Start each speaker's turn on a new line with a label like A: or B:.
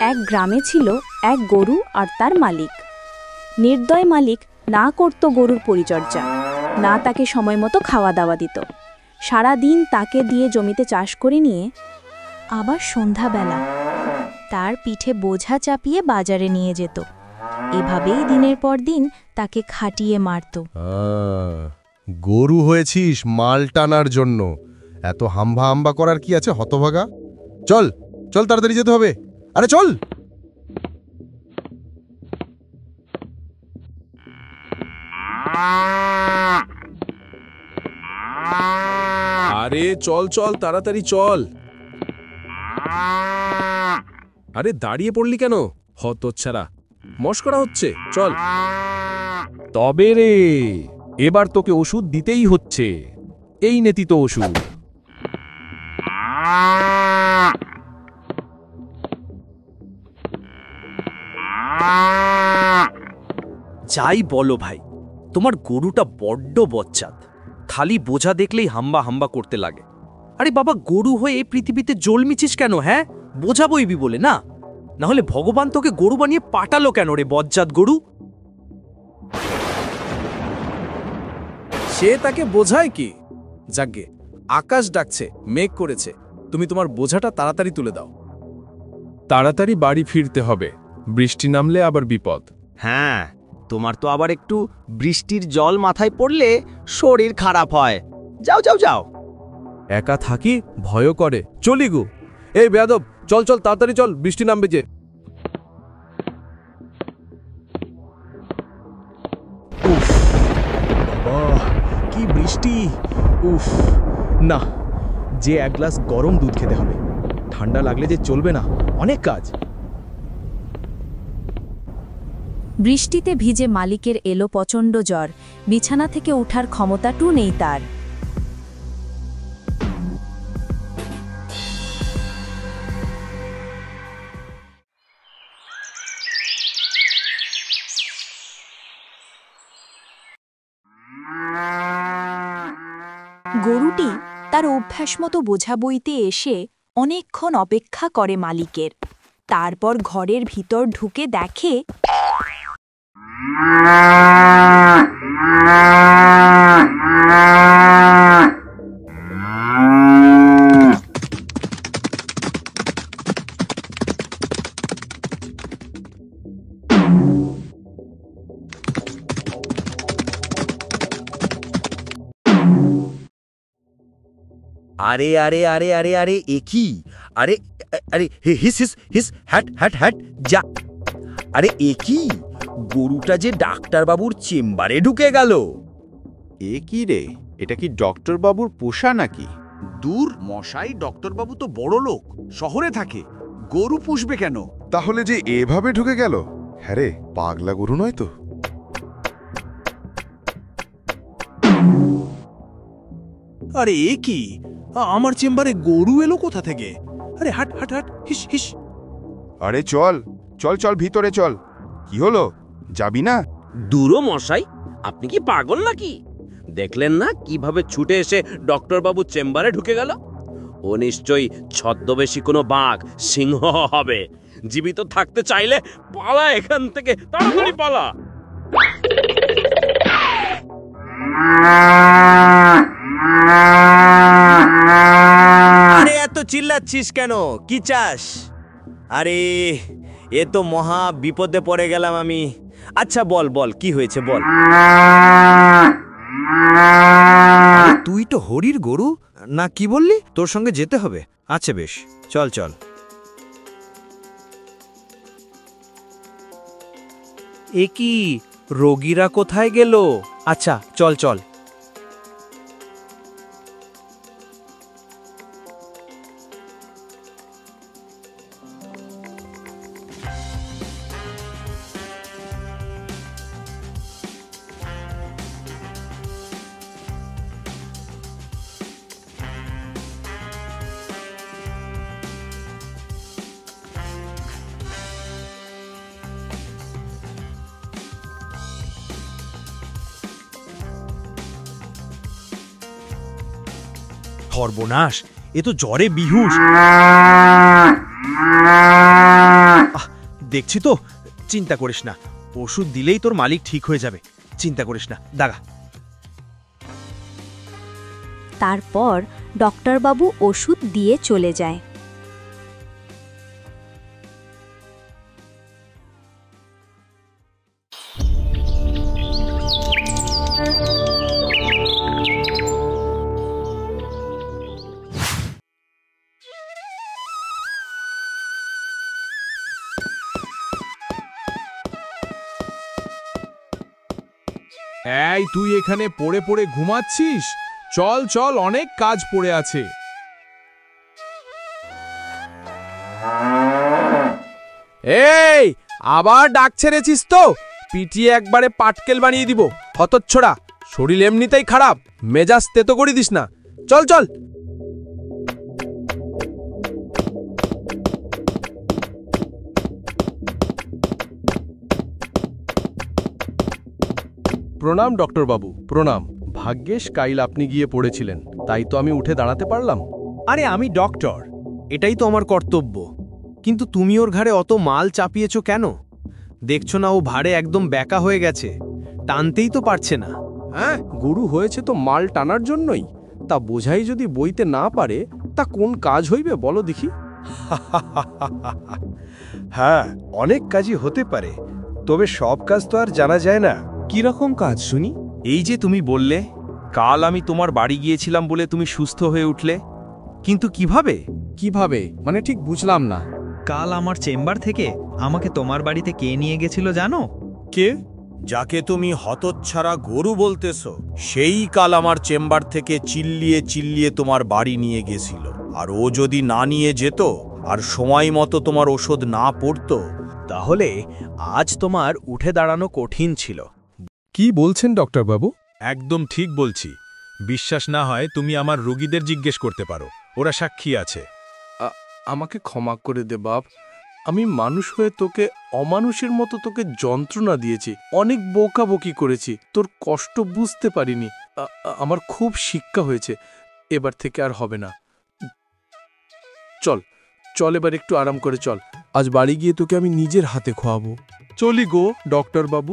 A: এক গ্রামে ছিল এক গরু আর তার মালিক। নির্দয় মালিক না করত গরুর পরিচর্যা, না তাকে সময় মতো খাওয়া দাওয়া দিত। সারা দিন তাকে দিয়ে জমিতে চাষ করে নিয়ে আবার সন্ধ্যাবেলা তার পিঠে বোঝা চাপিয়ে বাজারে নিয়ে যেত। এভাবেই দিনের পর দিন তাকে খাটিয়ে মারত।
B: গরু হয়েছিস মাল টানার জন্য, এত হাম্বা হাম্বা করার কি আছে হতভাগা? চল চল, তাড়াতাড়ি যেতে হবে। আরে চল।
C: আরে চল চল, তাড়াতাড়ি চল। আরে দাঁড়িয়ে পড়লি কেন? হতচ্ছাড়া, মশকরা হচ্ছে, চল।
D: তবে রে, এবার তোকে ওষুধ দিতেই হচ্ছে। এই নেতি তো ওষুধ।
E: যাই বলো ভাই, তোমার গরুটা বড্ড বচ্চাত। খালি বোঝা দেখলেই হাম্বা হাম্বা করতে লাগে। আরে বাবা, গরু হয়ে এই পৃথিবীতে জন্মেছিস কেন? হ্যাঁ, বোঝা বইবি বলে না? না হলে ভগবান তোকে গরু বানিয়ে পাঠালো কেন রে বজ্জাত গরু?
C: সে তাকে বোঝায় কি? যাগ্গে, আকাশ ডাকছে, মেঘ করেছে, তুমি তোমার বোঝাটা তাড়াতাড়ি তুলে দাও।
D: তাড়াতাড়ি বাড়ি ফিরতে হবে, বৃষ্টি নামলে আবার বিপদ।
F: হ্যাঁ, তোমার তো আবার একটু বৃষ্টির জল মাথায় পড়লে শরীর খারাপ হয়। যাও যাও যাও।
D: একা থাকি, ভয়ও করে। চলি গো। এই বেয়াদব, চল চল, তাড়াতাড়ি চল, বৃষ্টি নামবে যে।
G: কি বৃষ্টি! উফ, না, যে এক গ্লাস গরম দুধ খেতে হবে। ঠান্ডা লাগলে যে চলবে না, অনেক কাজ।
A: বৃষ্টিতে ভিজে মালিকের এলো প্রচণ্ড জ্বর। বিছানা থেকে ওঠার ক্ষমতাটু নেই তার। গরুটি তার অভ্যাস মতো বোঝা বইতে এসে অনেকক্ষণ অপেক্ষা করে মালিকের। তারপর ঘরের ভিতর ঢুকে দেখে
F: আরে আরে আরে আরে আরে একই! আরে আরে হিস হিস হিস, হ্যাট হ্যাট হ্যাট, যা! আরে একই, গরুটা যে ডাক্তারবাবুর চেম্বারে ঢুকে গেল।
H: এ কি রে, এটা কি ডক্টর বাবুর পোষা নাকি?
I: দূর মশাই, ডক্টরবাবু তো বড় লোক, শহরে থাকে, গরু পুষবে কেন?
B: তাহলে যে এভাবে ঢুকে গেল, হ্যাঁ রে, পাগলা গরু নয় তো?
I: আরে এ কি, আমার চেম্বারে গরু এলো কোথা থেকে? আরে হাট হাট হাট, হিস হিস।
H: আরে চল চল চল, ভিতরে চল। কি হলো, যাবি না?
E: দূরো মশাই, আপনি কি পাগল নাকি? দেখলেন না কিভাবে ছুটে এসে ডক্টরবাবু চেম্বারে ঢুকে গেল? ও নিশ্চয়ই ছদ্মবেশী কোনো বাঘ, সিংহ হবে। জীবিত থাকতে চাইলে পালা এখান থেকে, তাড়াতাড়ি পালা।
F: আরে এত চিল্লাচ্ছিস কেন? কি চাস? আরে এ তো মহা বিপদে পড়ে গেলাম আমি। আচ্ছা বল বল, কি হয়েছে বল।
E: তুই তো হরির গরু না, কি বললি? তোর সঙ্গে যেতে হবে। আচ্ছা বেশ, চল চল। এ কি, রোগীরা কোথায় গেল? আচ্ছা চল চল।
G: সর্বনাশ, এ তো জ্বরে বিহুশ। দেখছি তো, চিন্তা করিস না, ওষুধ দিলেই তোর মালিক ঠিক হয়ে যাবে, চিন্তা করিস না দাগা।
A: তারপর ডক্টরবাবু ওষুধ দিয়ে চলে যায়।
D: এই তুই এখানে পড়ে পড়ে ঘুমাচ্ছিস? চল চল, অনেক কাজ পড়ে আছে। এই আবার ডাক ছেড়েছিস তো? পিটিয়ে একবারে পাটকেল বানিয়ে দিব হতচ্ছড়া। শরীর এমনিতেই খারাপ, মেজাজ তেতো করে দিস না। চল চল।
B: প্রণাম ডক্টরবাবু, প্রণাম। ভাগ্যেশ কাইল আপনি গিয়ে পড়েছিলেন, তাই তো আমি উঠে দাঁড়াতে পারলাম।
G: আরে আমি ডক্টর, এটাই তো আমার কর্তব্য। কিন্তু তুমি ওর ঘাড়ে অত মাল চাপিয়েছো কেন? দেখছো না ও ভাড়ে একদম ব্যাকা হয়ে গেছে, টানতেই তো পারছে না।
D: হ্যাঁ, গরু হয়েছে তো মাল টানার জন্যই। তা বোঝাই যদি বইতে না পারে, তা কোন কাজ হইবে বলো দেখি?
J: হ্যাঁ, অনেক কাজই হতে পারে, তবে সব কাজ তো আর জানা যায় না।
G: কি রকম কাজ শুনি? এই যে তুমি বললে কাল আমি তোমার বাড়ি গিয়েছিলাম বলে তুমি সুস্থ হয়ে উঠলে, কিন্তু কিভাবে?
D: কিভাবে মানে ঠিক বুঝলাম না।
K: কাল আমার চেম্বার থেকে আমাকে তোমার বাড়িতে কে নিয়ে গেছিল জানো?
I: কে? যাকে তুমি হতচ্ছাড়া গরু বলতেছো, সেই কাল আমার চেম্বার থেকে চিল্লিয়ে চিল্লিয়ে তোমার বাড়ি নিয়ে গেছিল। আর ও যদি না নিয়ে যেত আর সময় মতো তোমার ওষুধ না পড়তো,
G: তাহলে আজ তোমার উঠে দাঁড়ানো কঠিন ছিল।
B: কি বলছেন ডক্টরবাবু?
I: একদম ঠিক বলছি। বিশ্বাস না হয় তুমি আমার রোগীদের জিজ্ঞেস করতে পারো, ওরা সাক্ষী আছে।
B: আমাকে ক্ষমা করে দে বাপ, আমি মানুষ হয়ে তোকে অমানুষের মতো তোকে যন্ত্রণা দিয়েছি, অনেক বকাবকি করেছি, তোর কষ্ট বুঝতে পারিনি। আমার খুব শিক্ষা হয়েছে, এবার থেকে আর হবে না। চল চল, এবার একটু আরাম করে চল। আজ বাড়ি গিয়ে তোকে আমি নিজের হাতে খাওয়াবো। চলি গো ডক্টর বাবু।